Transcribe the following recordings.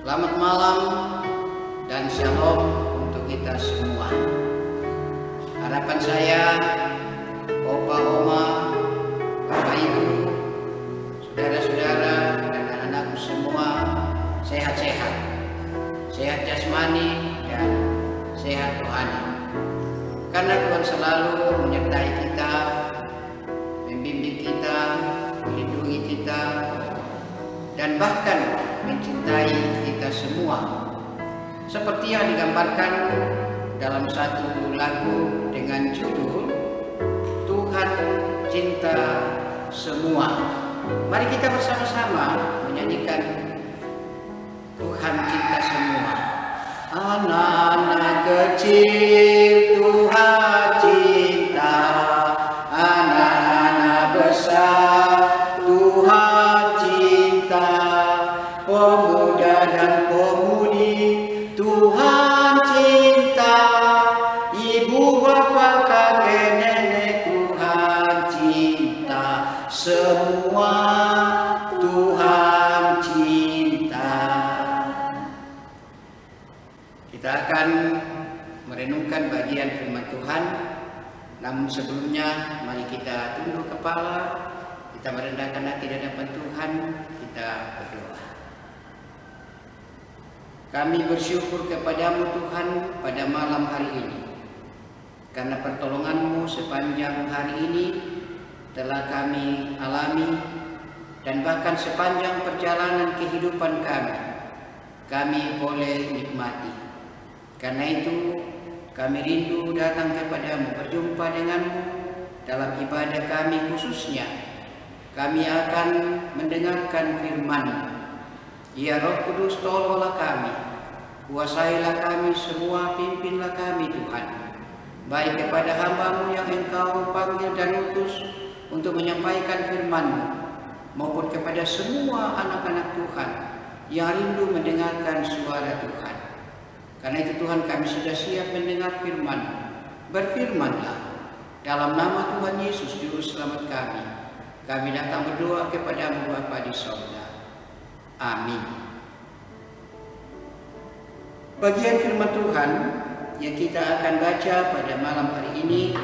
Selamat malam dan shalom untuk kita semua. Harapan saya, Opa, Oma, Bapak, Ibu, saudara-saudara, dan anak-anakku semua sehat-sehat. Sehat jasmani dan sehat rohani. Karena Tuhan selalu menyertai kita, membimbing kita, melindungi kita, dan bahkan mencintai kita semua, seperti yang digambarkan dalam satu lagu dengan judul Tuhan Cinta Semua. Mari kita bersama-sama menyanyikan Tuhan Cinta Semua. Anak-anak kecil Tuhan cinta, anak-anak besar Tuhan cinta, pemuda dan pemudi Tuhan cinta, ibu bapak kakek nenek Tuhan cinta, semua Tuhan cinta. Kita akan merenungkan bagian firman Tuhan, namun sebelumnya mari kita tunduk kepala, kita merendahkan hati di hadapan Tuhan, kita berdoa. Kami bersyukur kepadamu Tuhan pada malam hari ini, karena pertolonganmu sepanjang hari ini telah kami alami, dan bahkan sepanjang perjalanan kehidupan kami boleh nikmati. Karena itu kami rindu datang kepadamu, berjumpa denganmu dalam ibadah kami khususnya. Kami akan mendengarkan firman-Mu. Ya Roh Kudus, tolonglah kami, kuasailah kami semua, pimpinlah kami Tuhan, baik kepada hamba-Mu yang Engkau panggil dan utus untuk menyampaikan firman-Mu, maupun kepada semua anak-anak Tuhan yang rindu mendengarkan suara Tuhan. Karena itu Tuhan, kami sudah siap mendengar firman-Mu. Berfirmanlah dalam nama Tuhan Yesus Juru Selamat kami. Kami datang berdoa kepadamu Bapa di sorga. Amin. Bagian firman Tuhan yang kita akan baca pada malam hari ini,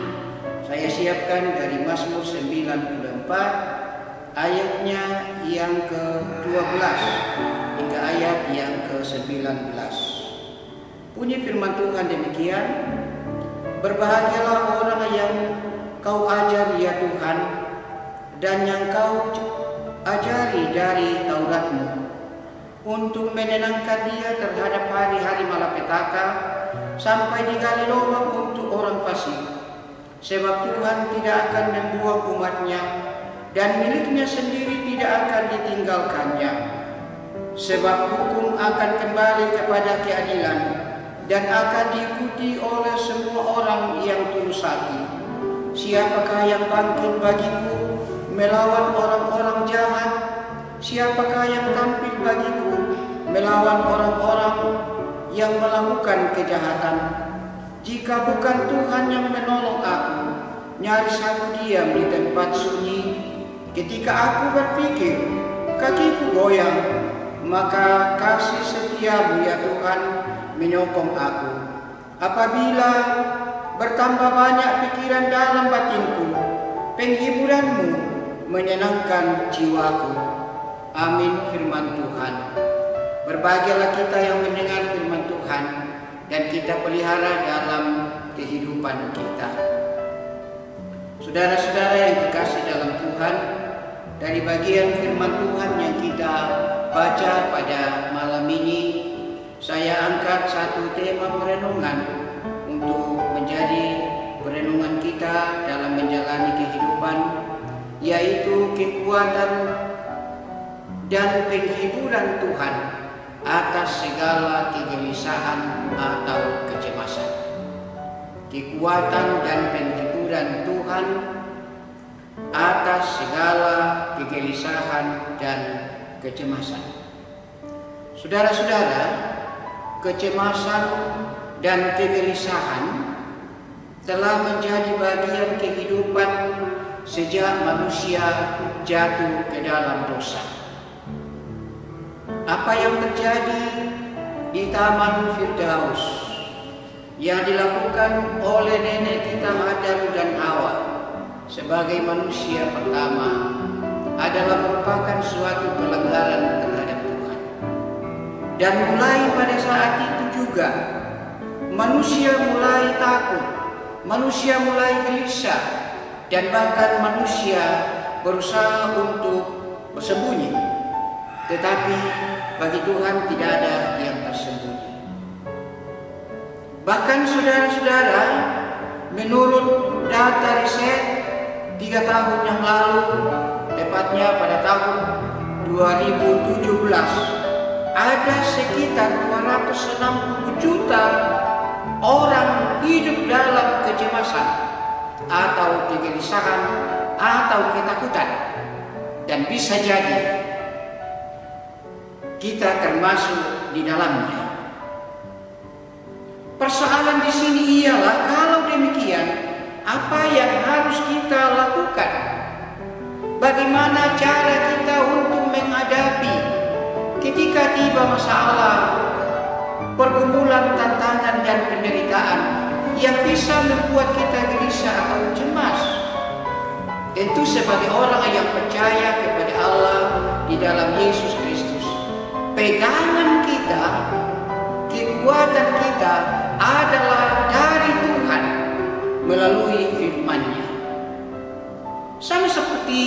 saya siapkan dari Mazmur 94 ayatnya yang ke-12 hingga ayat yang ke-19. Bunyi firman Tuhan demikian: berbahagialah orang yang kau ajar ya Tuhan, dan yang kau ajari dari Taurat-Mu, untuk menenangkan dia terhadap hari-hari malapetaka, sampai digali lubang untuk orang fasik. Sebab Tuhan tidak akan membuang umat-Nya, dan miliknya sendiri tidak akan ditinggalkannya. Sebab hukum akan kembali kepada keadilan, dan akan diikuti oleh semua orang yang tulus hati. Siapakah yang bangkit bagiku melawan orang-orang jahat? Siapakah yang tampil bagiku melawan orang-orang yang melakukan kejahatan? Jika bukan Tuhan yang menolong aku, nyaris aku diam di tempat sunyi. Ketika aku berpikir, kakiku goyang, maka kasih setia-Mu ya Tuhan menyokong aku. Apabila bertambah banyak pikiran dalam batinku, penghiburan-Mu menyenangkan jiwaku. Amin. Firman Tuhan. Berbahagialah kita yang mendengar firman Tuhan dan kita pelihara dalam kehidupan kita. Saudara-saudara yang dikasih dalam Tuhan, dari bagian firman Tuhan yang kita baca pada malam ini, saya angkat satu tema perenungan untuk menjadi perenungan kita dalam menjalani kehidupan, yaitu kekuatan dan penghiburan Tuhan atas segala kegelisahan atau kecemasan. Kekuatan dan penghiburan Tuhan atas segala kegelisahan dan kecemasan. Saudara-saudara, kecemasan dan kegelisahan telah menjadi bagian kehidupan sejak manusia jatuh ke dalam dosa. apa yang terjadi di Taman Firdaus yang dilakukan oleh nenek kita Adam dan Hawa sebagai manusia pertama adalah merupakan suatu pelanggaran terhadap Tuhan. Dan mulai pada saat itu juga manusia mulai takut, manusia mulai gelisah, dan bahkan manusia berusaha untuk bersembunyi. Tetapi bagi Tuhan tidak ada yang tersembunyi. Bahkan saudara-saudara, menurut data riset 3 tahun yang lalu, tepatnya pada tahun 2017, ada sekitar 260 juta orang hidup dalam kecemasan atau kegelisahan atau ketakutan. Dan bisa jadi kita termasuk di dalamnya. Persoalan di sini ialah kalau demikian, apa yang harus kita lakukan? Bagaimana cara kita untuk menghadapi ketika tiba masalah, pergumulan, tantangan, dan penderitaan yang bisa membuat kita gelisah atau cemas? Tentu sebagai orang yang percaya kepada Allah di dalam Yesus Kristus, pegangan kita, kekuatan kita adalah dari Tuhan melalui firman-Nya. Sama seperti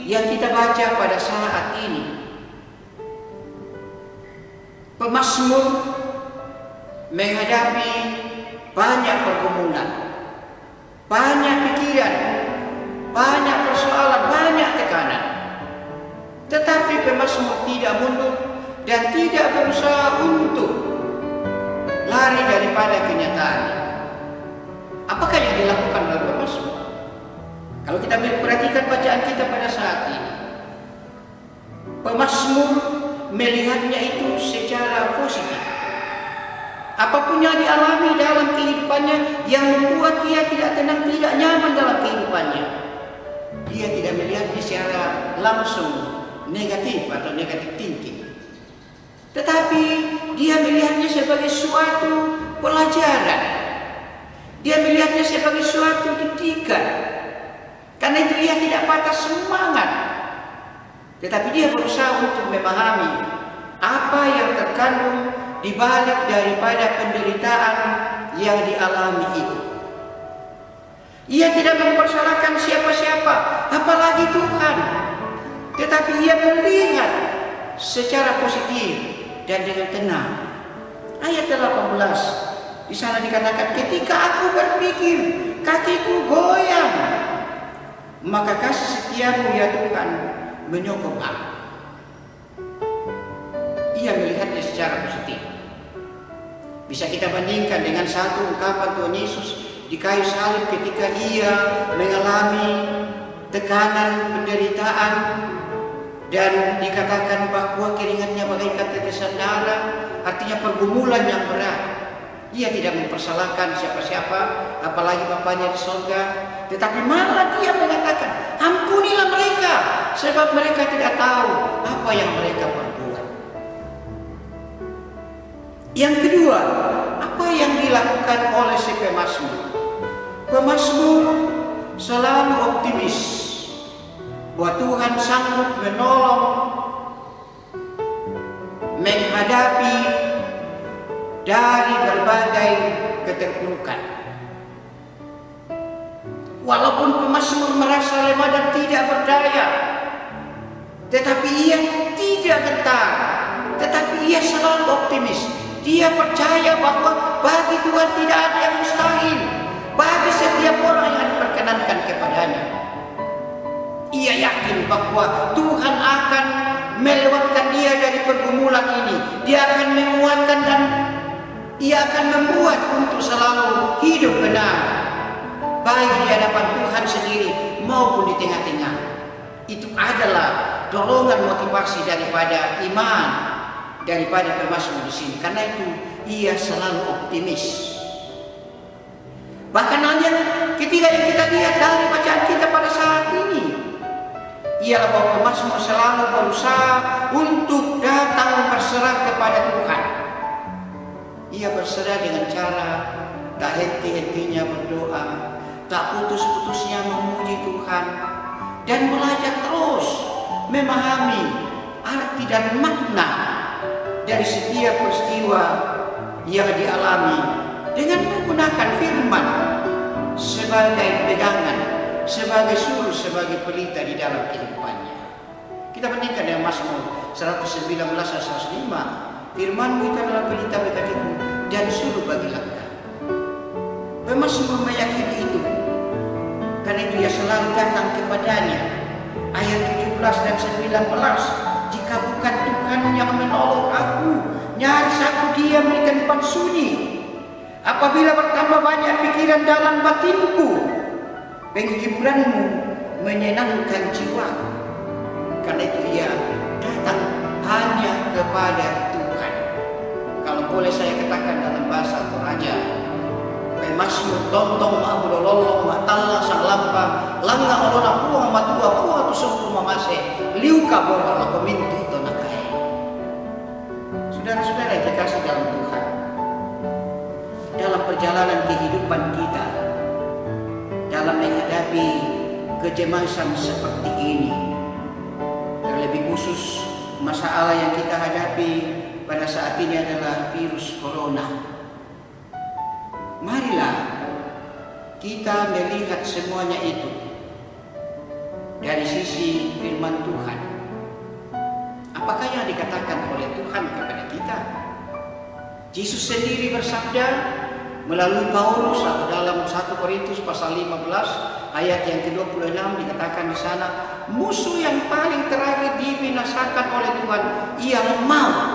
yang kita baca pada saat ini. Pemazmur menghadapi banyak pergumulan, banyak pikiran, banyak persoalan, banyak tekanan. Tetapi pemazmur tidak mundur dan tidak berusaha untuk lari daripada kenyataan. Apakah yang dilakukan dalam pemazmur? Kalau kita perhatikan bacaan kita pada saat ini, pemazmur melihatnya itu secara positif. Apapun yang dialami dalam kehidupannya yang membuat dia tidak tenang, tidak nyaman dalam kehidupannya, dia tidak melihatnya secara langsung negatif atau negatif thinking. Tetapi dia melihatnya sebagai suatu pelajaran. Dia melihatnya sebagai suatu didikan. Karena itu dia tidak patah semangat. Tetapi dia berusaha untuk memahami apa yang terkandung di balik daripada penderitaan yang dialami itu. Ia tidak mempersalahkan siapa-siapa, apalagi Tuhan. Tetapi ia melihat secara positif dan dengan tenang. Ayat 18 di sana dikatakan, ketika aku berpikir kakiku goyang, maka kasih setiamu ya Tuhan menyokong aku. Ia melihatnya secara positif. Bisa kita bandingkan dengan satu ungkapan Tuhan Yesus di kayu salib ketika ia mengalami tekanan, penderitaan, dan dikatakan bahwa keringatnya bagaikan tetesan darah, artinya pergumulan yang berat. Ia tidak mempersalahkan siapa-siapa, apalagi Bapanya di surga, tetapi malah dia mengatakan, ampunilah mereka, sebab mereka tidak tahu apa yang mereka perbuat. Yang kedua, apa yang dilakukan oleh si pemazmur? Pemazmur selalu optimis bahwa Tuhan sanggup menolong menghadapi dari berbagai keterpurukan. Walaupun pemazmur merasa lemah dan tidak berdaya, tetapi ia tidak gentar, tetapi ia selalu optimis. Dia percaya bahwa bagi Tuhan tidak ada yang mustahil bagi setiap orang yang diperkenankan kepadanya. Ia yakin bahwa Tuhan akan melewatkan dia dari pergumulan ini. Dia akan menguatkan dan ia akan membuat untuk selalu hidup benar, baik di hadapan Tuhan sendiri maupun di tengah-tengah. Itu adalah dorongan motivasi daripada iman, daripada pemazmur di sini. Karena itu ia selalu optimis. Bahkan hanya ketika yang kita lihat dari bacaan kita pada saat ini, ialah bahwa pemazmur selalu berusaha untuk datang mau berserah kepada Tuhan. Ia berserah dengan cara tak henti-hentinya berdoa, tak putus-putusnya memuji Tuhan, dan belajar terus memahami arti dan makna dari setiap peristiwa yang dialami dengan menggunakan firman sebagai pegangan, sebagai suluh, sebagai pelita di dalam kehidupannya. Kita bandingkan dengan Mazmur 119 ayat 105. Firman-Mu itu adalah pelita bagi kakiku dan suluh bagi langkah. Pemazmur meyakini itu, karena itu ia selalu datang kepadanya. Ayat 17 dan 19, jika bukan Tuhan yang menolong aku, nyaris aku diam di tempat sunyi. Apabila bertambah banyak pikiran dalam batinku, penghiburan-Mu menyenangkan jiwaku. Karena itu ia datang hanya kepada Tuhan. Kalau boleh saya katakan dalam bahasa Toraja, Mazmur tontong ma'abudololong ma'talla sang lampa langga olona puang matua puang tu sungguh mamase liuka borala pemintu tonakai. Saudara-saudara yang dikasih dalam Tuhan, dalam perjalanan kehidupan kita, dalam menghadapi kecemasan seperti ini, terlebih khusus masalah yang kita hadapi pada saat ini adalah virus corona. Marilah kita melihat semuanya itu dari sisi firman Tuhan. Apakah yang dikatakan oleh Tuhan kepada kita? Yesus sendiri bersabda melalui Paulus atau dalam 1 Korintus pasal 15 ayat yang ke-26 dikatakan di sana, musuh yang paling terakhir dibinasakan oleh Tuhan ialah maut.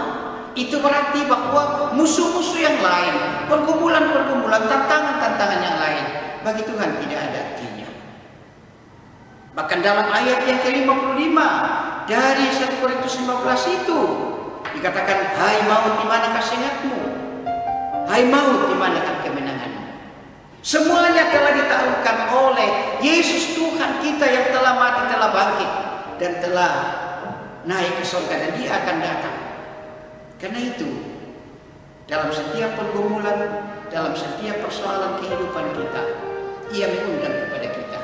Itu berarti bahwa musuh-musuh yang lain, pergumulan-pergumulan, tantangan-tantangan yang lain bagi Tuhan tidak ada artinya. Bahkan dalam ayat yang ke-55 dari 1 Korintus 15 itu dikatakan, hai maut di manakah sengatmu? Hai maut di manakah kemenanganmu? Semuanya telah ditaklukkan oleh Yesus Tuhan kita yang telah mati, telah bangkit, dan telah naik ke surga, dan Dia akan datang. Karena itu, dalam setiap pergumulan, dalam setiap persoalan kehidupan kita, Ia mengundang kepada kita.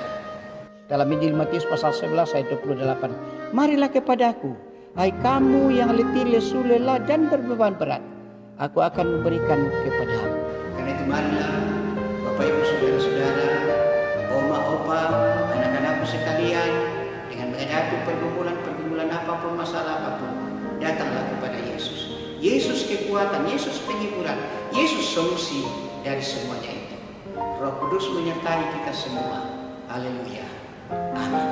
Dalam Injil Matius pasal 11 ayat 28, marilah kepadaku, hai kamu yang letih, lesu, lelah dan berbeban berat, aku akan memberikan kepadamu. Karena itu marilah Bapak Ibu saudara-saudara, oma, opa, anak-anakku sekalian, dengan menghadapi pergumulan apapun, masalah apapun, datanglah kepada Yesus. Yesus kekuatan, Yesus penghiburan, Yesus solusi dari semuanya itu. Roh Kudus menyertai kita semua. Haleluya. Amin.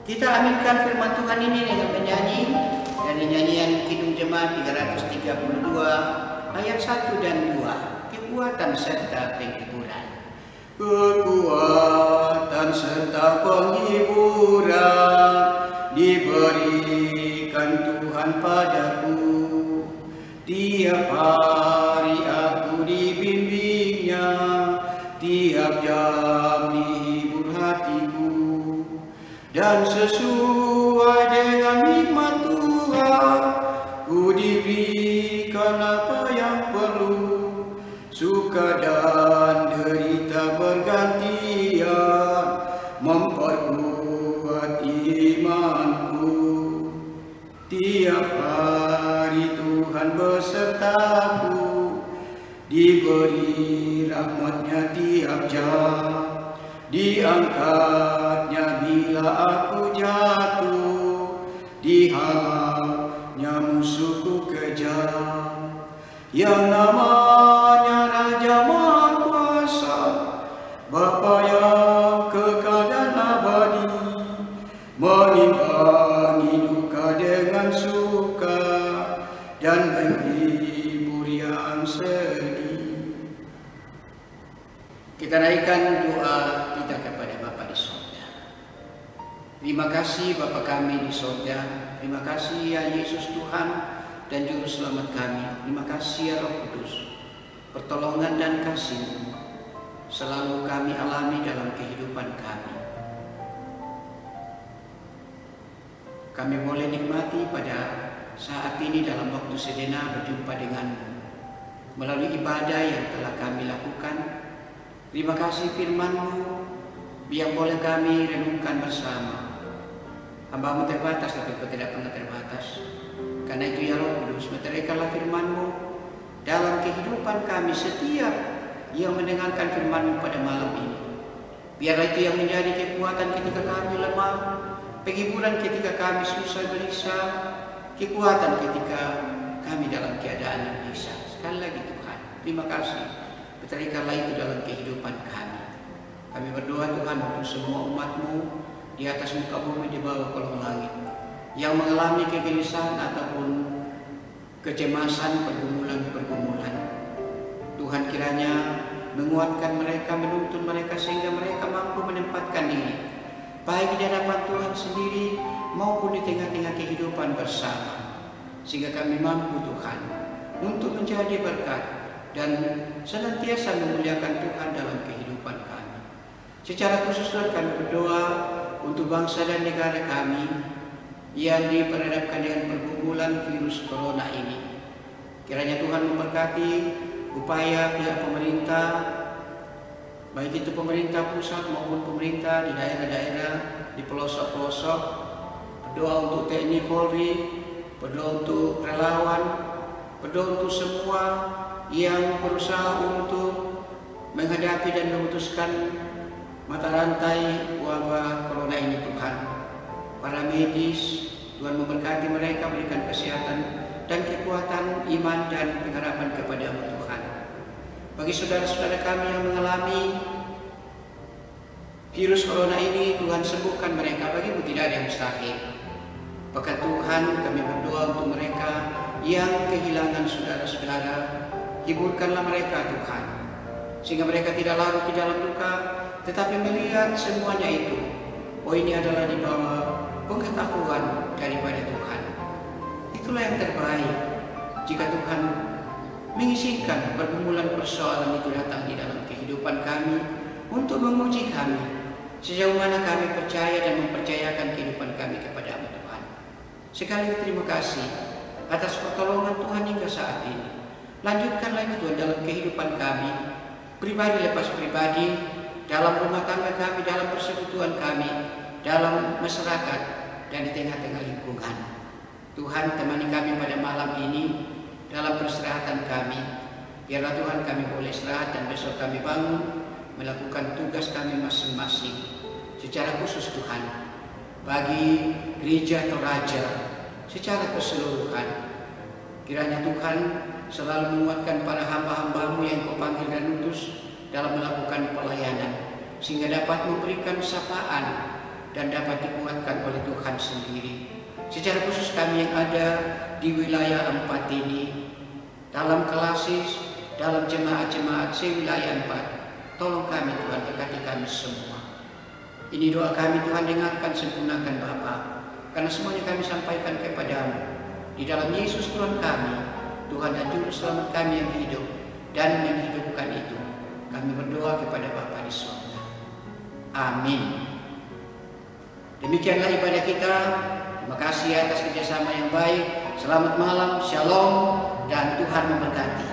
Kita aminkan firman Tuhan ini dengan menyanyi dari nyanyian Kidung Jemaat 332 ayat 1 dan 2. Kekuatan serta penghiburan. Kekuatan serta penghiburan diberikan Tuhan padaku. Tiap hari aku dibimbingnya, tiap jam dihibur hatiku, dan sesuai dengan nikmat Tuhan ku diberikan apa yang perlu. Suka dan derita bergantian memperkuat imanku. Tiap hari Tuhan besertaku, diberi rahmat-Nya tiap jam, diangkatnya bila aku jatuh, dihalangnya musuhku kejam. Yang namanya Raja Maha Kuasa, Bapa yang kekal dan abadi, menimbangi duka dengan suka dan menghibur yang sedih. Kita naikkan doa kita kepada Bapa di surga. Terima kasih Bapa kami di surga. Terima kasih ya Yesus Tuhan dan Juru Selamat kami. Terima kasih ya Roh Kudus. Pertolongan dan kasih-Mu selalu kami alami dalam kehidupan kami. Kami boleh nikmati pada saat ini dalam waktu sejenak berjumpa denganmu melalui ibadah yang telah kami lakukan. Terima kasih firman-Mu yang boleh kami renungkan bersama. Hamba-Mu terbatas, tapi Kau tidak pernah terbatas. Karena itu ya Roh Kudus, meteraikanlah firman-Mu dalam kehidupan kami setiap yang mendengarkan firman-Mu pada malam ini. Biarlah itu yang menjadi kekuatan ketika kami lemah, penghiburan ketika kami susah gelisah, kekuatan ketika kami dalam keadaan yang gelisah. Sekali lagi Tuhan, terima kasih. Betarikanlah itu dalam kehidupan kami. Kami berdoa Tuhan untuk semua umat-Mu di atas muka bumi, di bawah kolong langit, yang mengalami kegelisahan ataupun kecemasan, pergumulan-pergumulan. Tuhan kiranya menguatkan mereka, menuntun mereka sehingga mereka mampu menempatkan diri baik di hadapan Tuhan sendiri maupun di tengah-tengah kehidupan bersama, sehingga kami mampu Tuhan untuk menjadi berkat dan senantiasa memuliakan Tuhan dalam kehidupan kami. Secara khusus Tuhan, kami berdoa untuk bangsa dan negara kami yang diperhadapkan dengan pergumulan virus corona ini. Kiranya Tuhan memberkati upaya pihak pemerintah, baik itu pemerintah pusat maupun pemerintah di daerah-daerah, di pelosok-pelosok. Berdoa untuk TNI Polri, berdoa untuk relawan, berdoa untuk semua yang berusaha untuk menghadapi dan memutuskan mata rantai wabah corona ini Tuhan. Para medis, Tuhan memberkati mereka, berikan kesehatan dan kekuatan iman dan pengharapan kepada-Mu Tuhan. Bagi saudara-saudara kami yang mengalami virus corona ini, Tuhan sembuhkan mereka. Bagi-Mu tidak ada yang mustahil. Bahkan Tuhan, kami berdoa untuk mereka yang kehilangan saudara-saudara, hiburkanlah mereka Tuhan, sehingga mereka tidak larut di dalam duka, tetapi melihat semuanya itu, oh ini adalah di bawah pengetahuan daripada Tuhan. Itulah yang terbaik jika Tuhan mengizinkan pergumulan persoalan itu datang di dalam kehidupan kami untuk menguji kami sejauh mana kami percaya dan mempercayakan kehidupan kami kepada-Mu Tuhan. Sekali lagi terima kasih atas pertolongan Tuhan hingga saat ini. Lanjutkanlah itu Tuhan dalam kehidupan kami, pribadi lepas pribadi, dalam rumah tangga kami, dalam persekutuan kami, dalam masyarakat, dan di tengah-tengah lingkungan. Tuhan, temani kami pada malam ini dalam peristirahatan kami. Biarlah Tuhan kami boleh istirahat dan besok kami bangun melakukan tugas kami masing-masing. Secara khusus Tuhan, bagi gereja Toraja secara keseluruhan, kiranya Tuhan selalu menguatkan para hamba-hamba-Mu yang Kau panggil dan utus dalam melakukan pelayanan, sehingga dapat memberikan sapaan dan dapat dikuatkan oleh Tuhan sendiri. Secara khusus kami yang ada di wilayah 4 ini, dalam kelasis, dalam jemaat-jemaat se-wilayah 4, tolong kami Tuhan, berkati kami semua. Ini doa kami Tuhan, dengarkan, sempurnakan Bapa, karena semuanya kami sampaikan kepada-Mu. Di dalam Yesus Tuhan kami, Tuhan dan Juru Selamat kami yang hidup dan menghidupkan itu, kami berdoa kepada Bapa di surga. Amin. Demikianlah ibadah kita. Terima kasih atas kerjasama yang baik. Selamat malam, shalom, dan Tuhan memberkati.